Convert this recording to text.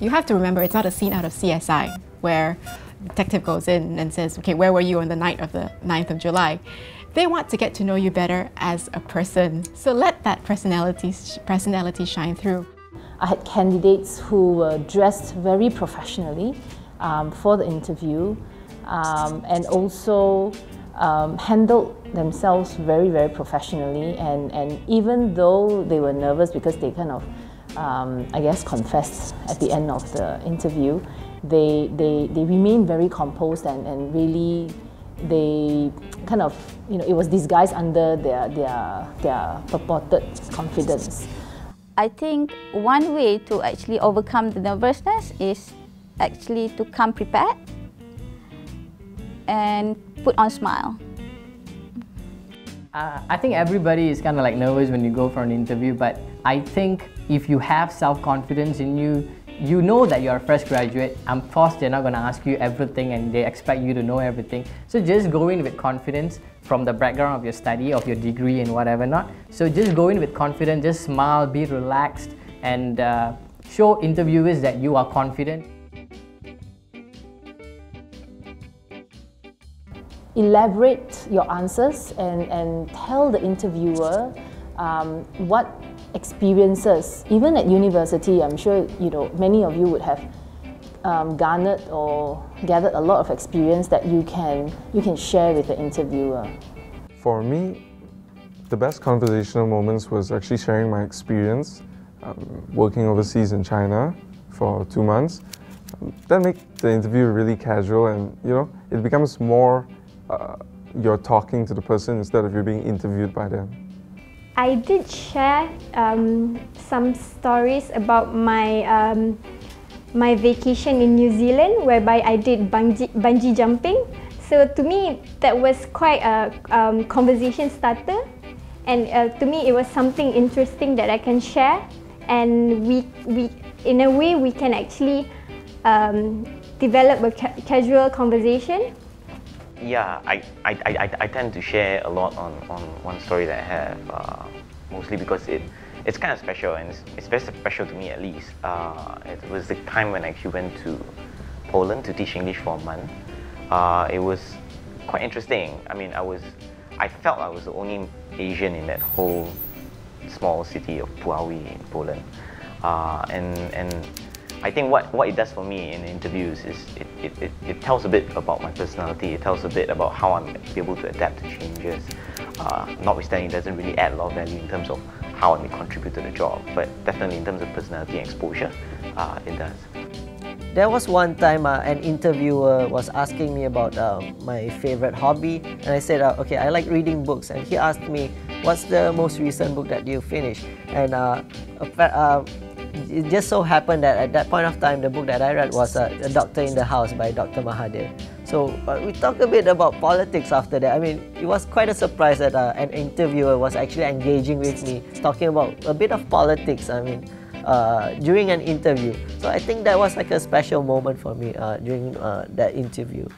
You have to remember it's not a scene out of CSI where the detective goes in and says, okay, where were you on the night of the 9th of July? They want to get to know you better as a person. So let that personality shine through. I had candidates who were dressed very professionally for the interview and also handled themselves very, very professionally. And even though they were nervous because they kind of, I guess, confessed at the end of the interview, they remained very composed and really they kind of, it was disguised under their purported confidence. I think one way to actually overcome the nervousness is actually to come prepared and put on a smile. I think everybody is kind of like nervous when you go for an interview, but I think if you have self-confidence in you, you know that you're a fresh graduate. Of course, they're not going to ask you everything and they expect you to know everything. So just go in with confidence from the background of your study, of your degree and whatever not. So just go in with confidence, just smile, be relaxed and show interviewers that you are confident. Elaborate your answers and tell the interviewer what experiences, even at university, I'm sure many of you would have garnered or gathered a lot of experience that you can share with the interviewer. For me, the best conversational moments was actually sharing my experience working overseas in China for 2 months. That makes the interview really casual and it becomes more you're talking to the person instead of you being interviewed by them. I did share some stories about my my vacation in New Zealand, whereby I did bungee jumping. So to me, that was quite a conversation starter, and to me, it was something interesting that I can share. And we in a way, we can actually develop a casual conversation. Yeah, I tend to share a lot on one story that I have, mostly because it's kind of special and it's very special to me at least. It was the time when I actually went to Poland to teach English for a month. It was quite interesting. I mean, I felt I was the only Asian in that whole small city of Puławy in Poland. And I think what it does for me in interviews is it tells a bit about my personality, it tells a bit about how I'm able to adapt to changes. Notwithstanding, it doesn't really add a lot of value in terms of how I may contribute to the job, but definitely in terms of personality and exposure, it does. There was one time an interviewer was asking me about my favorite hobby, and I said, okay, I like reading books, and he asked me, what's the most recent book that you finished? And it just so happened that at that point of time, the book that I read was A Doctor in the House by Dr. Mahathir. So we talked a bit about politics after that. I mean, it was quite a surprise that an interviewer was actually engaging with me, talking about a bit of politics, I mean, during an interview. So I think that was like a special moment for me during that interview.